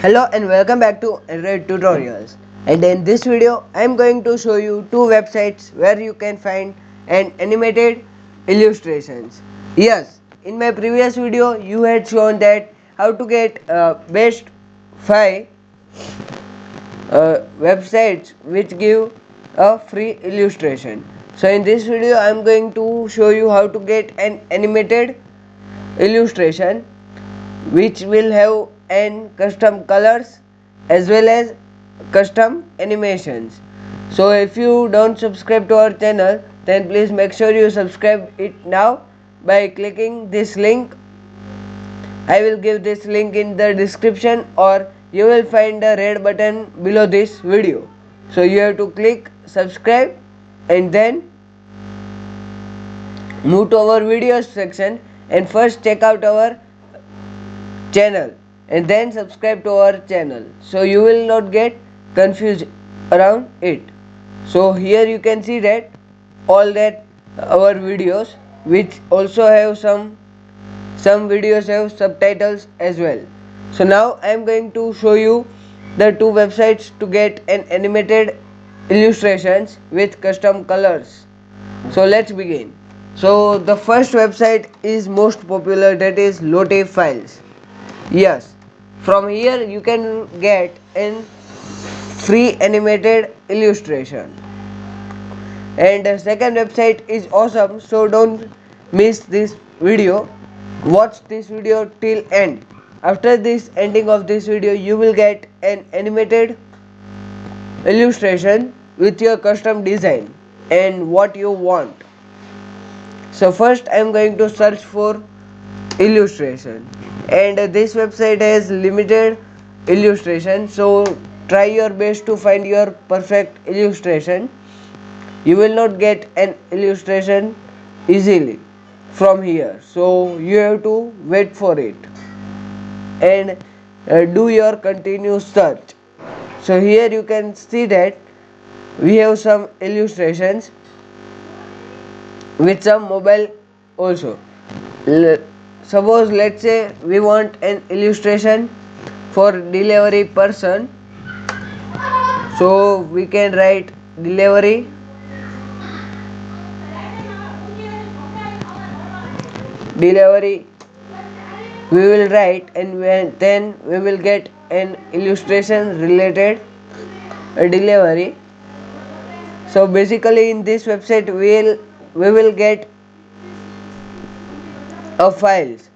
Hello and welcome back to Android Tutorials. And in this video, I am going to show you two websites where you can find an animated illustrations. Yes, in my previous video, you had shown that how to get best 5 websites which give a free illustration. So in this video, I am going to show you how to get an animated illustration which will have an custom colors as well as custom animations. So if you don't subscribe to our channel, then please make sure you subscribe it now by clicking this link. I will give this link in the description, or you will find a red button below this video. So you have to click subscribe and then move to our videos section and first check out our channel and then subscribe to our channel, so you will not get confused around it. So here you can see that all that our videos, which also have some videos have subtitles as well. So now I am going to show you the two websites to get an animated illustrations with custom colors. So let's begin. So the first website is most popular, that is Lotte Files. Yes, from here you can get in free animated illustration. And the second website is awesome, so don't miss this video. Watch this video till end. After this ending of this video, you will get an animated illustration with your custom design and what you want. So first I am going to search for illustration, and this website has limited illustration, so try your best to find your perfect illustration. You will not get an illustration easily from here, so you have to wait for it and do your continuous search. So here you can see that we have some illustrations with some mobile also. Suppose let's say we want an illustration for delivery person, so we can write delivery we will write, and then we will get an illustration related delivery. So basically in this website we will get a files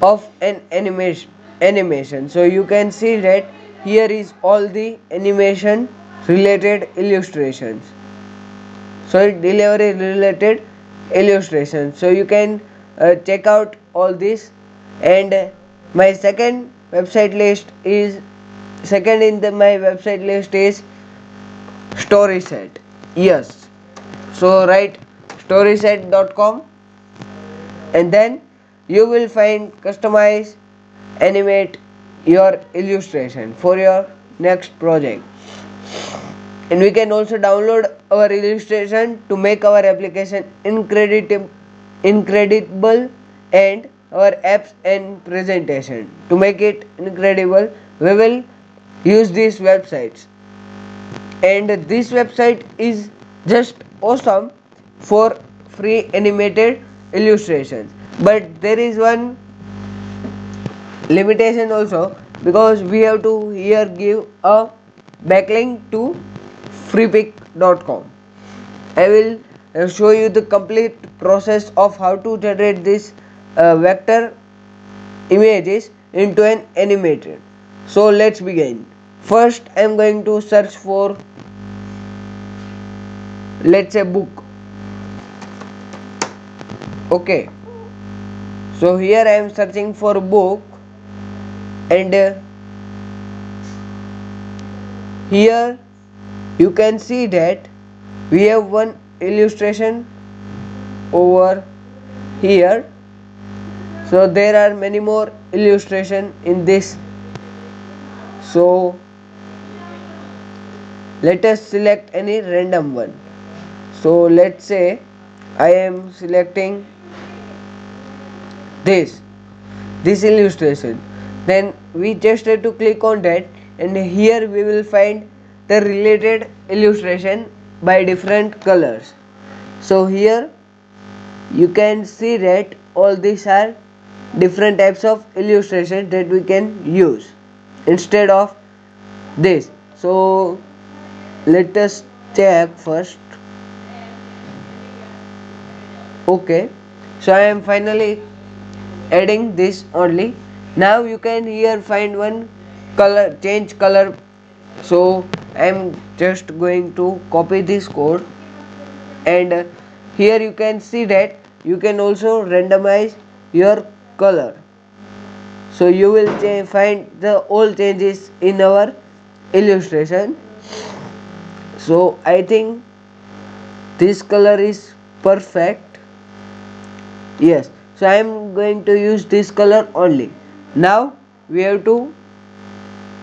of an animation. So you can see that here is all the animation related illustrations, so delivery related illustrations. So you can check out all this. And my second website list is second in my website list is Storyset. Yes, so write storyset.com and then you will find customize animate your illustration for your next project. And we can also download our illustration to make our application incredible, and our apps and presentation to make it incredible. We will use these websites, and this website is just awesome for free animated illustrations. But there is one limitation also, because we have to here give a backlink to freepik.com. I will show you the complete process of how to generate this vector images into an animated. So let's begin. First I am going to search for, let's say, book. Okay, so here I am searching for book, and here you can see that we have one illustration over here. So there are many more illustration in this. So let us select any random one. So let's say I am selecting this illustration. then we just have to click on that, and here we will find the related illustration by different colors. So here you can see that all these are different types of illustrations that we can use instead of this. So let us check first. Okay, so I am finally adding this only. Now you can here find one color, change color. So I am just going to copy this code, and here you can see that you can also randomize your color. So you will find the all changes in our illustration. So I think this color is perfect. Yes, so I am going to use this color only. Now we have to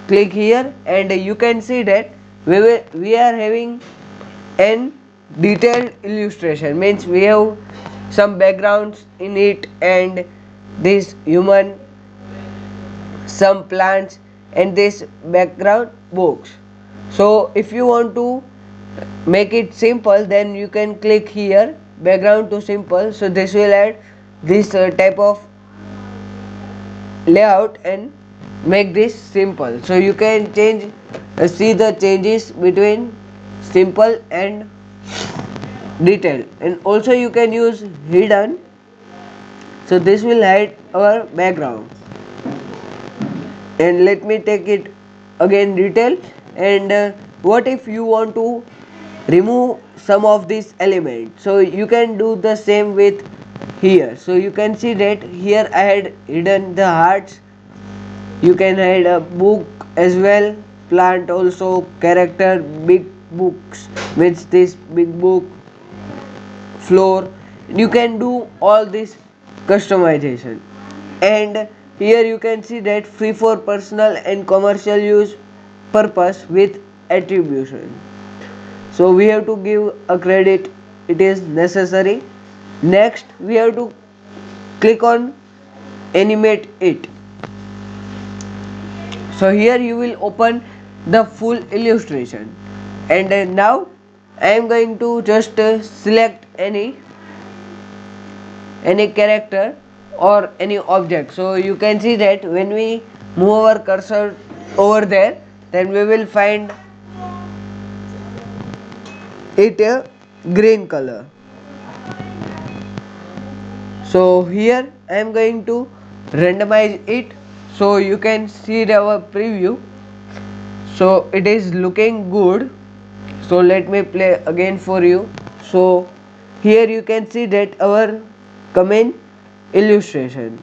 click here, and you can see that we are having an detailed illustration, means we have some backgrounds in it, and this human, some plants, and this background box. So if you want to make it simple, then you can click here background to simple. So this will add this type of layout and make this simple. So you can change see the changes between simple and detailed, and also you can use hidden. So this will hide our background, and let me take it again detail. And what if you want to remove some of these elements? So you can do the same with here. So you can see that here I had hidden the hearts. You can hide a book as well, plant also, character, big books, means this big book, floor. You can do all this customization, and here you can see that free for personal and commercial use purpose with attribution. So we have to give a credit, it is necessary. Next we have to click on animate it. So here you will open the full illustration, and now I am going to just select any character or any object. So you can see that when we move our cursor over there, then we will find it a green color. So here I am going to randomize it. So you can see our preview. So it is looking good. So let me play again for you. So here you can see that our common illustration.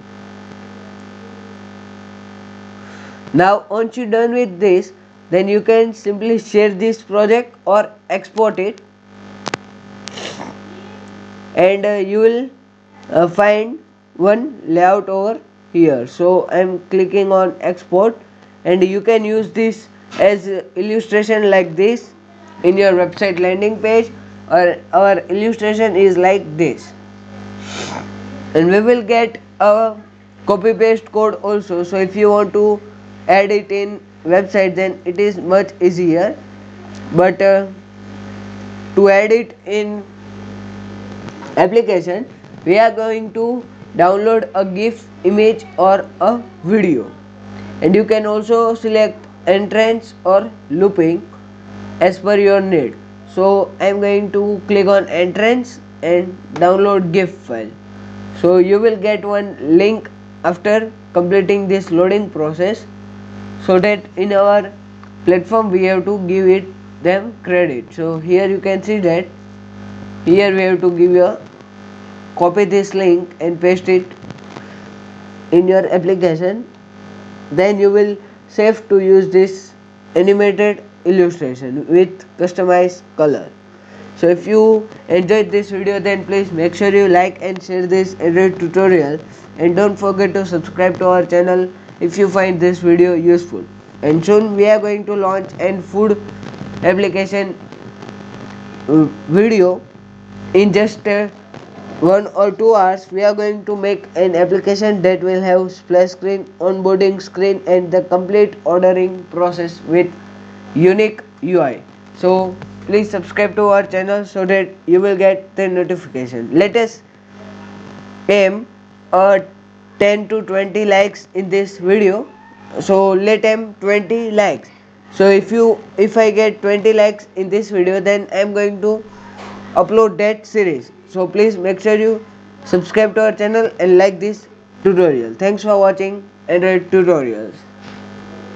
Now once you done with this, then you can simply share this project or export it, and you will find one layout over here. So I am clicking on export, and you can use this as illustration like this in your website landing page, or our illustration is like this, and we will get a copy paste code also. So if you want to add it in website, then it is much easier, but to add it in application, we are going to download a GIF image or a video, and you can also select entrance or looping as per your need. So I am going to click on entrance and download GIF file. So you will get one link after completing this loading process, so that in our platform we have to give it them credit. So here you can see that here we have to give a copy this link and paste it in your application, then you will safe to use this animated illustration with customized color. So if you enjoyed this video, then please make sure you like and share this Android tutorial, and don't forget to subscribe to our channel if you find this video useful. And soon we are going to launch an food application video in just 1 or 2 hours we are going to make an application that will have splash screen, onboarding screen and the complete ordering process with unique UI. So please subscribe to our channel so that you will get the notification. Let us aim 10 to 20 likes in this video. So let aim 20 likes. So if I get 20 likes in this video, then I am going to upload that series. So please make sure you subscribe to our channel and like this tutorial. Thanks for watching Android tutorials.